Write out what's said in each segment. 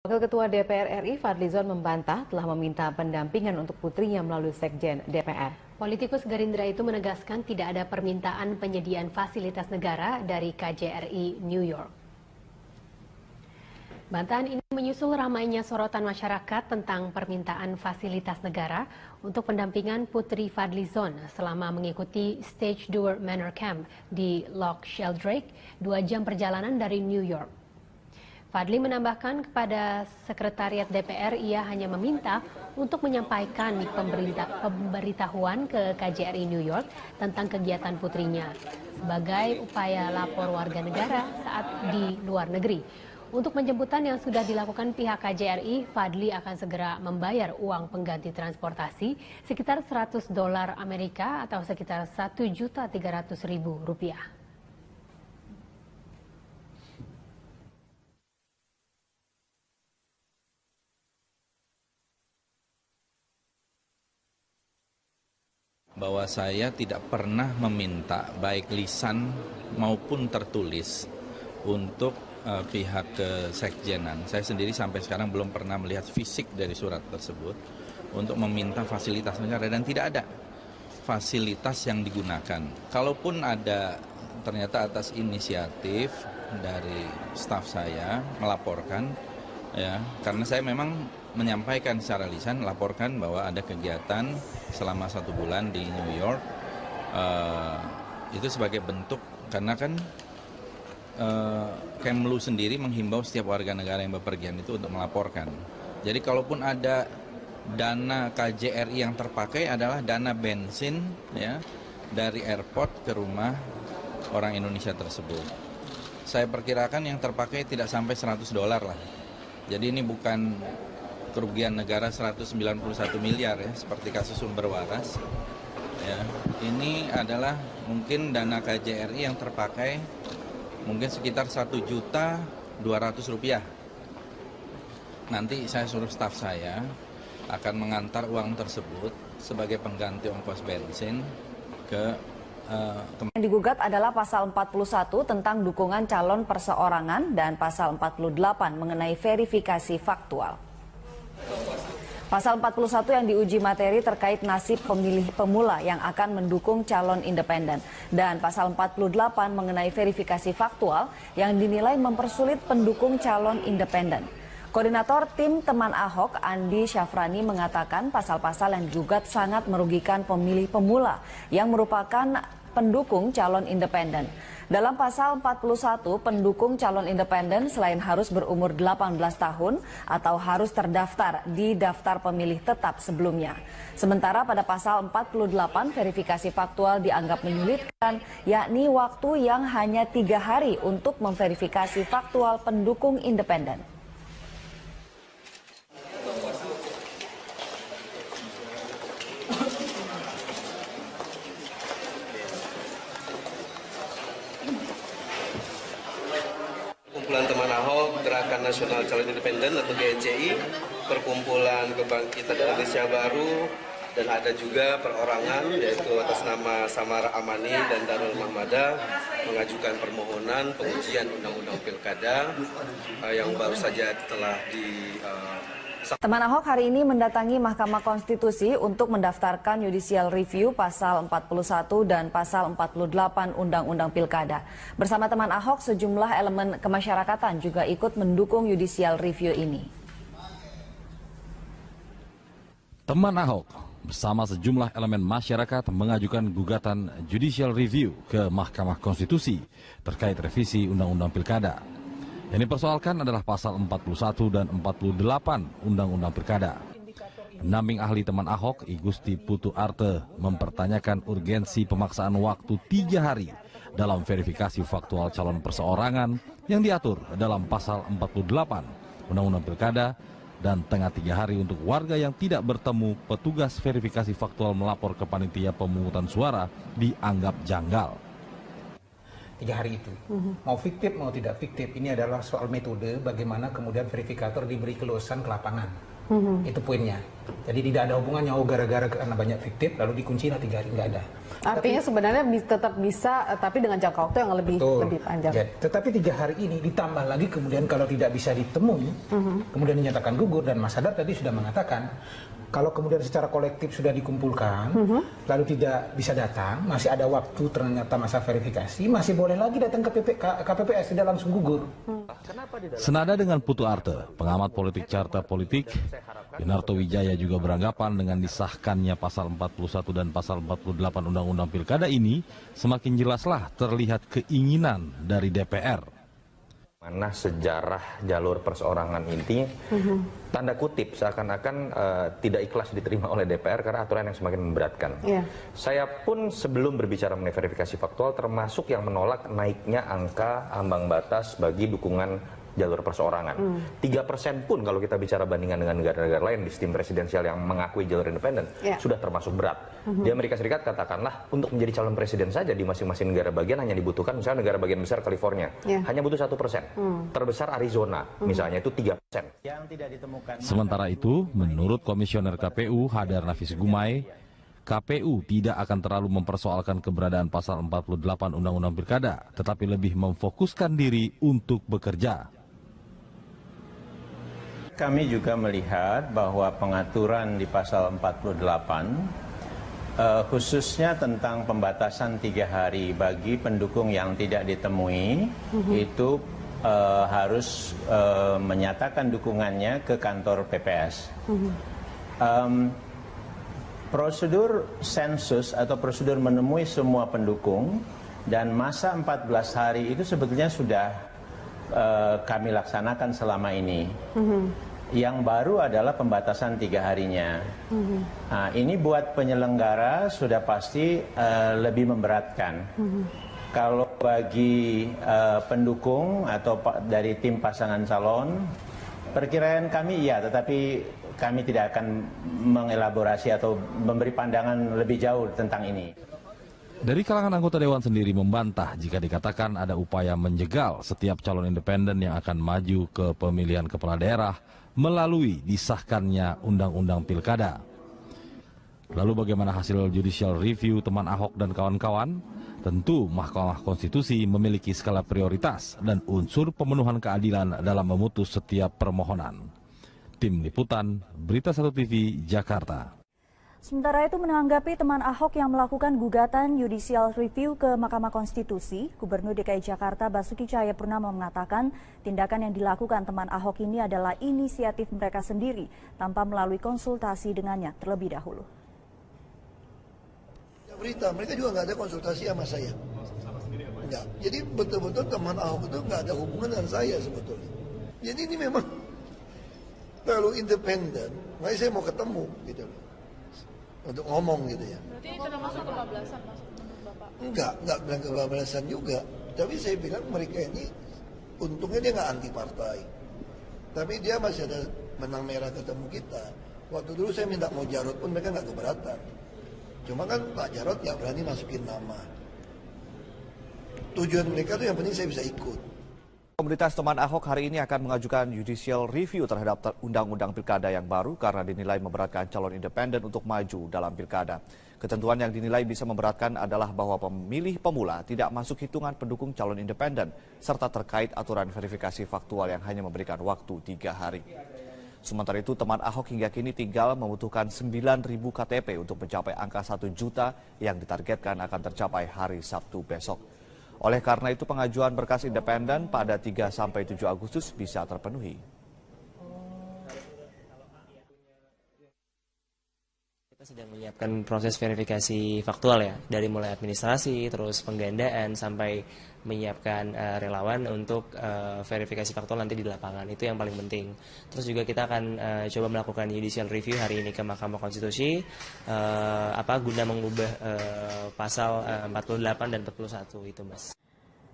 Wakil Ketua DPR RI Fadlizon membantah telah meminta pendampingan untuk putrinya melalui Sekjen DPR. Politikus Gerindra itu menegaskan tidak ada permintaan penyediaan fasilitas negara dari KJRI New York. Bantahan ini menyusul ramainya sorotan masyarakat tentang permintaan fasilitas negara untuk pendampingan Putri Fadlizon selama mengikuti Stage Door Manor Camp di Loch Sheldrake, 2 jam perjalanan dari New York. Fadli menambahkan kepada Sekretariat DPR ia hanya meminta untuk menyampaikan pemberitahuan ke KJRI New York tentang kegiatan putrinya sebagai upaya lapor warga negara saat di luar negeri. Untuk penjemputan yang sudah dilakukan pihak KJRI, Fadli akan segera membayar uang pengganti transportasi sekitar $100 Amerika atau sekitar Rp1.300.000. Bahwa saya tidak pernah meminta baik lisan maupun tertulis untuk pihak kesekjenan. Saya sendiri sampai sekarang belum pernah melihat fisik dari surat tersebut untuk meminta fasilitas negara dan tidak ada fasilitas yang digunakan. Kalaupun ada ternyata atas inisiatif dari staf saya melaporkan, ya, karena saya memang menyampaikan secara lisan, laporkan bahwa ada kegiatan selama 1 bulan di New York, itu sebagai bentuk, karena kan Kemlu sendiri menghimbau setiap warga negara yang bepergian itu untuk melaporkan. Jadi kalaupun ada dana KJRI yang terpakai adalah dana bensin, ya, dari airport ke rumah orang Indonesia tersebut. Saya perkirakan yang terpakai tidak sampai $100 lah. Jadi ini bukan kerugian negara 191 miliar ya, seperti kasus sumber waras. Ya, ini adalah mungkin dana KJRI yang terpakai mungkin sekitar Rp1.200.000. Nanti saya suruh staf saya akan mengantar uang tersebut sebagai pengganti ongkos bensin ke Yang digugat adalah pasal 41 tentang dukungan calon perseorangan dan pasal 48 mengenai verifikasi faktual. Pasal 41 yang diuji materi terkait nasib pemilih pemula yang akan mendukung calon independen. Dan pasal 48 mengenai verifikasi faktual yang dinilai mempersulit pendukung calon independen. Koordinator tim teman Ahok, Andi Syafrani, mengatakan pasal-pasal yang digugat sangat merugikan pemilih pemula yang merupakan pendukung calon independen. Dalam pasal 41, pendukung calon independen selain harus berumur 18 tahun atau harus terdaftar di daftar pemilih tetap sebelumnya. Sementara pada pasal 48, verifikasi faktual dianggap menyulitkan, yakni waktu yang hanya 3 hari untuk memverifikasi faktual pendukung independen. Kumpulan Teman Ahok, Gerakan Nasional Calon Independen atau GNCI, Perkumpulan Kebangkitan Indonesia Baru, dan ada juga perorangan yaitu atas nama Samara Amani dan Darul Mahmada mengajukan permohonan pengujian Undang-Undang Pilkada yang baru saja telah Teman Ahok hari ini mendatangi Mahkamah Konstitusi untuk mendaftarkan judicial review pasal 41 dan pasal 48 Undang-Undang Pilkada. Bersama teman Ahok, sejumlah elemen kemasyarakatan juga ikut mendukung judicial review ini. Teman Ahok bersama sejumlah elemen masyarakat mengajukan gugatan judicial review ke Mahkamah Konstitusi terkait revisi Undang-Undang Pilkada. Yang dipersoalkan adalah pasal 41 dan 48 Undang-Undang Pilkada. Pendamping ahli teman Ahok, I Gusti Putu Arte, mempertanyakan urgensi pemaksaan waktu 3 hari dalam verifikasi faktual calon perseorangan yang diatur dalam pasal 48 Undang-Undang Pilkada dan tengah 3 hari untuk warga yang tidak bertemu petugas verifikasi faktual melapor ke panitia pemungutan suara dianggap janggal. 3 hari itu. Mau fiktif mau tidak fiktif, ini adalah soal metode bagaimana kemudian verifikator diberi keluasan ke lapangan. Itu poinnya. Jadi tidak ada hubungannya, oh gara-gara karena banyak fiktif lalu dikunci 3 hari, nggak ada. Artinya sebenarnya tetap bisa, tapi dengan jangka waktu yang lebih panjang. Ya, tetapi 3 hari ini ditambah lagi kemudian kalau tidak bisa ditemui, kemudian dinyatakan gugur, dan Mas Hadar tadi sudah mengatakan kalau kemudian secara kolektif sudah dikumpulkan, lalu tidak bisa datang, masih ada waktu ternyata masa verifikasi, masih boleh lagi datang ke KPPS, tidak langsung gugur. Senada dengan Putu Arte, pengamat politik carta politik, Yunarto Wijaya juga beranggapan dengan disahkannya pasal 41 dan pasal 48 Undang-Undang Pilkada ini, semakin jelaslah terlihat keinginan dari DPR. Mana sejarah jalur perseorangan ini tanda kutip seakan-akan tidak ikhlas diterima oleh DPR karena aturan yang semakin memberatkan. Saya pun sebelum berbicara mengenai verifikasi faktual termasuk yang menolak naiknya angka ambang batas bagi dukungan jalur perseorangan. 3% pun kalau kita bicara bandingan dengan negara-negara lain di sistem presidensial yang mengakui jalur independen sudah termasuk berat. Di Amerika Serikat katakanlah untuk menjadi calon presiden saja di masing-masing negara bagian hanya dibutuhkan, misalnya negara bagian besar California hanya butuh 1%. Terbesar Arizona misalnya itu 3%. Yang tidak ditemukan. Sementara itu, menurut Komisioner KPU Hadar Nafis Gumai, KPU tidak akan terlalu mempersoalkan keberadaan pasal 48 Undang-Undang Pilkada, tetapi lebih memfokuskan diri untuk bekerja. Kami juga melihat bahwa pengaturan di pasal 48 khususnya tentang pembatasan 3 hari bagi pendukung yang tidak ditemui itu harus menyatakan dukungannya ke kantor PPS. Prosedur sensus atau prosedur menemui semua pendukung dan masa 14 hari itu sebetulnya sudah kami laksanakan selama ini. Yang baru adalah pembatasan 3 harinya. Nah, ini buat penyelenggara sudah pasti lebih memberatkan. Kalau bagi pendukung atau dari tim pasangan calon, perkiraan kami iya, tetapi kami tidak akan mengelaborasi atau memberi pandangan lebih jauh tentang ini. Dari kalangan anggota Dewan sendiri membantah jika dikatakan ada upaya menjegal setiap calon independen yang akan maju ke pemilihan kepala daerah melalui disahkannya Undang-Undang Pilkada. Lalu bagaimana hasil judicial review teman Ahok dan kawan-kawan? Tentu Mahkamah Konstitusi memiliki skala prioritas dan unsur pemenuhan keadilan dalam memutus setiap permohonan. Tim Liputan, Berita 1 TV, Jakarta. Sementara itu menanggapi teman Ahok yang melakukan gugatan judicial review ke Mahkamah Konstitusi, Gubernur DKI Jakarta Basuki Cahayapurnama mengatakan tindakan yang dilakukan teman Ahok ini adalah inisiatif mereka sendiri tanpa melalui konsultasi dengannya terlebih dahulu. Berita, mereka juga nggak ada konsultasi sama saya. Enggak. Jadi betul-betul teman Ahok itu nggak ada hubungan dengan saya sebetulnya. Jadi ini memang terlalu independen, makanya saya mau ketemu gitu loh. Untuk ngomong gitu ya. Berarti itu termasuk kebablasan menurut Bapak? Enggak bilang kebablasan juga. Tapi saya bilang mereka ini untungnya dia nggak anti partai. Tapi dia masih ada menang merah ketemu kita. Waktu dulu saya minta mau Jarod pun mereka nggak keberatan. Cuma kan Pak Jarod nggak berani masukin nama. Tujuan mereka tuh yang penting saya bisa ikut. Komunitas teman Ahok hari ini akan mengajukan judicial review terhadap Undang-Undang Pilkada yang baru karena dinilai memberatkan calon independen untuk maju dalam Pilkada. Ketentuan yang dinilai bisa memberatkan adalah bahwa pemilih pemula tidak masuk hitungan pendukung calon independen, serta terkait aturan verifikasi faktual yang hanya memberikan waktu 3 hari. Sementara itu, teman Ahok hingga kini tinggal membutuhkan 9.000 KTP untuk mencapai angka 1 juta yang ditargetkan akan tercapai hari Sabtu besok. Oleh karena itu pengajuan berkas independen pada 3-7 Agustus bisa terpenuhi. Kita sedang menyiapkan proses verifikasi faktual ya, dari mulai administrasi, terus penggandaan, sampai menyiapkan relawan untuk verifikasi faktual nanti di lapangan. Itu yang paling penting. Terus juga kita akan coba melakukan judicial review hari ini ke Mahkamah Konstitusi, guna mengubah pasal 48 dan 41 itu, Mas.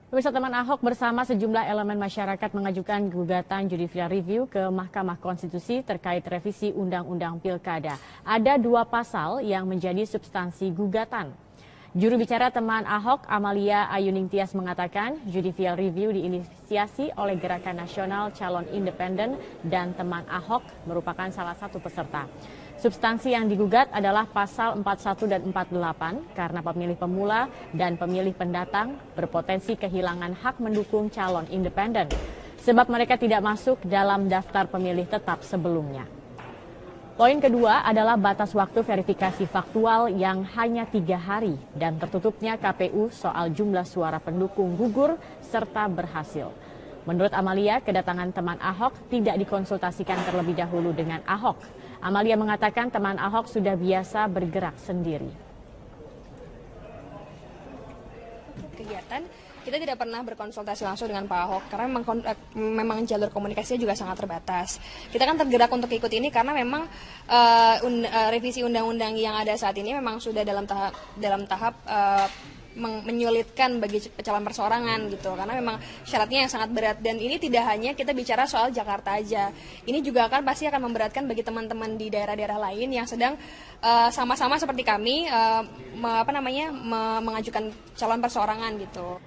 Pemirsa, teman Ahok bersama sejumlah elemen masyarakat mengajukan gugatan judicial review ke Mahkamah Konstitusi terkait revisi Undang-Undang Pilkada. Ada 2 pasal yang menjadi substansi gugatan. Juru bicara teman Ahok, Amalia Ayuningtyas mengatakan judicial review diinisiasi oleh Gerakan Nasional Calon Independen dan teman Ahok merupakan salah satu peserta. Substansi yang digugat adalah pasal 41 dan 48 karena pemilih pemula dan pemilih pendatang berpotensi kehilangan hak mendukung calon independen sebab mereka tidak masuk dalam daftar pemilih tetap sebelumnya. Poin kedua adalah batas waktu verifikasi faktual yang hanya 3 hari dan tertutupnya KPU soal jumlah suara pendukung gugur serta berhasil. Menurut Amalia, kedatangan teman Ahok tidak dikonsultasikan terlebih dahulu dengan Ahok. Amalia mengatakan teman Ahok sudah biasa bergerak sendiri. Kegiatan kita tidak pernah berkonsultasi langsung dengan Pak Ahok karena memang jalur komunikasinya juga sangat terbatas. Kita kan tergerak untuk ikut ini karena memang revisi undang-undang yang ada saat ini memang sudah dalam tahap menyulitkan bagi calon perseorangan gitu karena memang syaratnya yang sangat berat dan ini tidak hanya kita bicara soal Jakarta aja. Ini juga pasti akan memberatkan bagi teman-teman di daerah-daerah lain yang sedang sama-sama seperti kami mengajukan calon perseorangan gitu.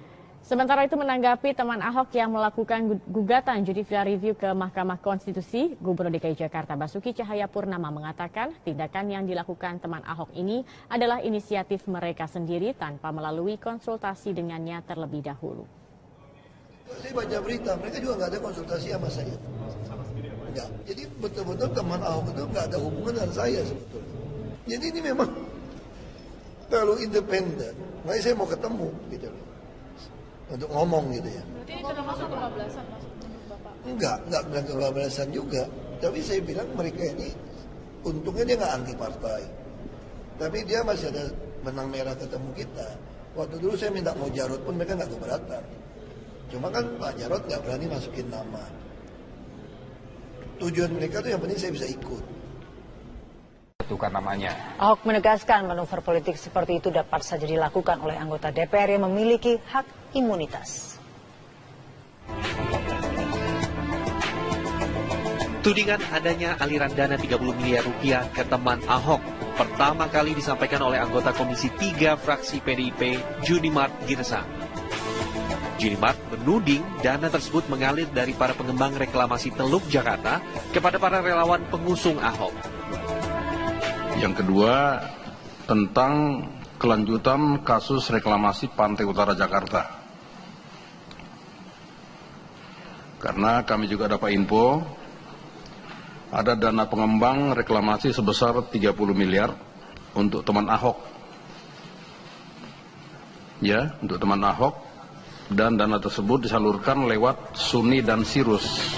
Sementara itu menanggapi teman Ahok yang melakukan gugatan judicial review ke Mahkamah Konstitusi, Gubernur DKI Jakarta Basuki Cahayapurnama mengatakan tindakan yang dilakukan teman Ahok ini adalah inisiatif mereka sendiri tanpa melalui konsultasi dengannya terlebih dahulu. Saya baca berita, mereka juga nggak ada konsultasi sama saya. Enggak. Jadi betul-betul teman Ahok itu nggak ada hubungan dengan saya sebetulnya. Jadi ini memang terlalu independen. Makanya saya mau ketemu gitu loh. Untuk ngomong gitu ya. Berarti ini termasuk kebablasan menurut Bapak? Enggak bilang kebablasan juga. Tapi saya bilang mereka ini untungnya dia nggak anti partai. Tapi dia masih ada benang merah ketemu kita. Waktu dulu saya minta mau Jarod pun mereka nggak keberatan. Cuma kan Pak Jarod nggak berani masukin nama. Tujuan mereka tuh yang penting saya bisa ikut. Tukar namanya. Ahok menegaskan manuver politik seperti itu dapat saja dilakukan oleh anggota DPR yang memiliki hak imunitas. Tudingan adanya aliran dana 30 miliar rupiah ke teman Ahok pertama kali disampaikan oleh anggota Komisi 3 fraksi PDIP, Junimart Girsang. Junimart menuding dana tersebut mengalir dari para pengembang reklamasi Teluk Jakarta kepada para relawan pengusung Ahok. Yang kedua, tentang kelanjutan kasus reklamasi Pantai Utara Jakarta. Karena kami juga dapat info, ada dana pengembang reklamasi sebesar 30 miliar untuk teman Ahok. Ya, untuk teman Ahok. Dan dana tersebut disalurkan lewat Suni dan Sirus.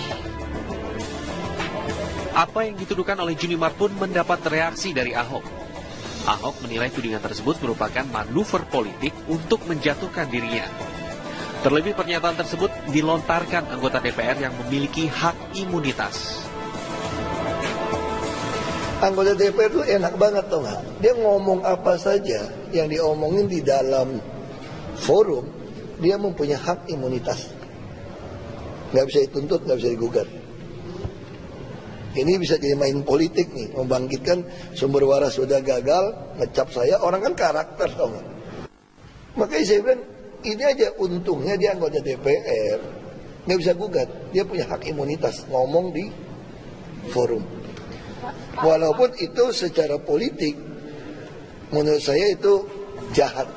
Apa yang dituduhkan oleh Junimart pun mendapat reaksi dari Ahok. Ahok menilai tudingan tersebut merupakan manuver politik untuk menjatuhkan dirinya. Terlebih pernyataan tersebut dilontarkan anggota DPR yang memiliki hak imunitas. Anggota DPR itu enak banget tau nggak? Dia ngomong apa saja yang diomongin di dalam forum, dia mempunyai hak imunitas. Nggak bisa dituntut, nggak bisa digugat. Ini bisa jadi main politik nih, membangkitkan sumber waras sudah gagal, ngecap saya, orang kan karakter tau gak? Makanya saya bilang, ini aja untungnya dia anggota DPR, nggak bisa gugat, dia punya hak imunitas, ngomong di forum. Walaupun itu secara politik, menurut saya itu jahat.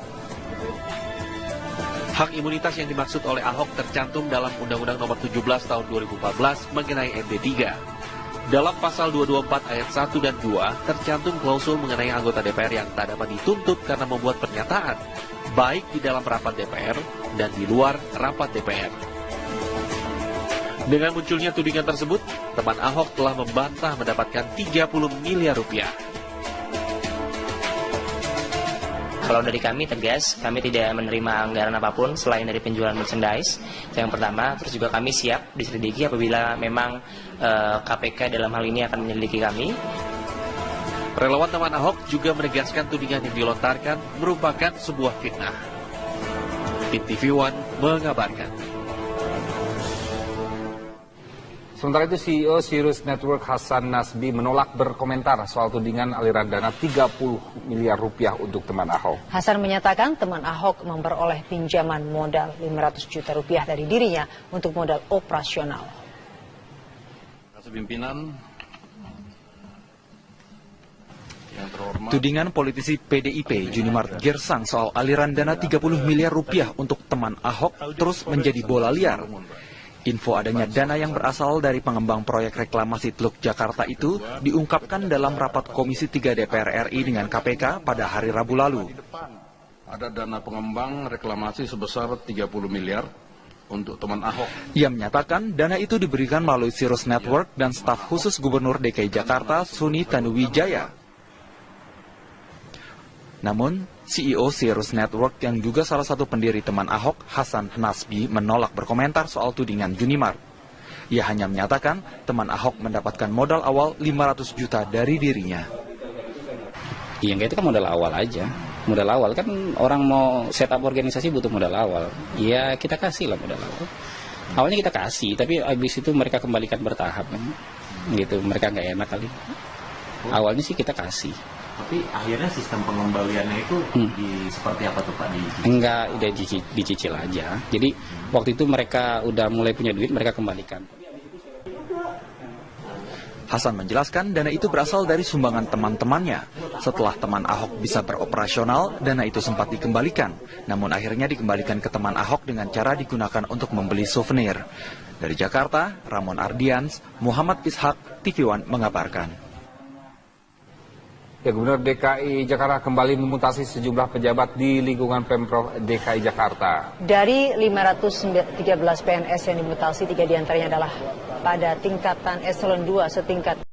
Hak imunitas yang dimaksud oleh Ahok tercantum dalam Undang-Undang Nomor 17 Tahun 2014 mengenai MP3. Dalam pasal 224 ayat 1 dan 2 tercantum klausul mengenai anggota DPR yang tak dapat dituntut karena membuat pernyataan, baik di dalam rapat DPR dan di luar rapat DPR. Dengan munculnya tudingan tersebut, teman Ahok telah membantah mendapatkan 30 miliar rupiah. Kalau dari kami tegas, kami tidak menerima anggaran apapun selain dari penjualan merchandise. Itu yang pertama. Terus juga kami siap diselidiki apabila memang KPK dalam hal ini akan menyelidiki kami. Relawan teman Ahok juga menegaskan tudingan yang dilontarkan merupakan sebuah fitnah. Tim TV One mengabarkan. Sementara itu CEO Sirius Network Hasan Nasbi menolak berkomentar soal tudingan aliran dana 30 miliar rupiah untuk teman Ahok. Hasan menyatakan teman Ahok memperoleh pinjaman modal 500 juta rupiah dari dirinya untuk modal operasional. Pimpinan yang terhormat. Tudingan politisi PDIP Junimart Girsang soal aliran dana 30 miliar rupiah untuk teman Ahok terus menjadi bola liar. Info adanya dana yang berasal dari pengembang proyek reklamasi Teluk Jakarta itu diungkapkan dalam rapat Komisi 3 DPR RI dengan KPK pada hari Rabu lalu. Ada dana pengembang reklamasi sebesar 30 miliar untuk teman Ahok. Ia menyatakan dana itu diberikan melalui Sirius Network dan staf khusus Gubernur DKI Jakarta Suni Tanuwijaya. Namun, CEO Sirius Network yang juga salah satu pendiri teman Ahok, Hasan Nasbi, menolak berkomentar soal tudingan Junimart. Ia hanya menyatakan teman Ahok mendapatkan modal awal 500 juta dari dirinya. Iya, itu kan modal awal aja. Modal awal kan orang mau set up organisasi butuh modal awal. Ya kita kasih lah modal awal. Awalnya kita kasih, tapi habis itu mereka kembalikan bertahap kan. Gitu, mereka nggak enak kali. Awalnya sih kita kasih. Tapi akhirnya sistem pengembaliannya itu seperti apa tuh Pak? Enggak, udah dicicil aja. Jadi waktu itu mereka udah mulai punya duit, mereka kembalikan. Hasan menjelaskan dana itu berasal dari sumbangan teman-temannya. Setelah teman Ahok bisa beroperasional, dana itu sempat dikembalikan. Namun akhirnya dikembalikan ke teman Ahok dengan cara digunakan untuk membeli souvenir. Dari Jakarta, Ramon Ardians, Muhammad Ishak, TV One mengabarkan. Ya, Gubernur DKI Jakarta kembali memutasi sejumlah pejabat di lingkungan Pemprov DKI Jakarta. Dari 513 PNS yang dimutasi, 3 diantaranya adalah pada tingkatan eselon 2 setingkat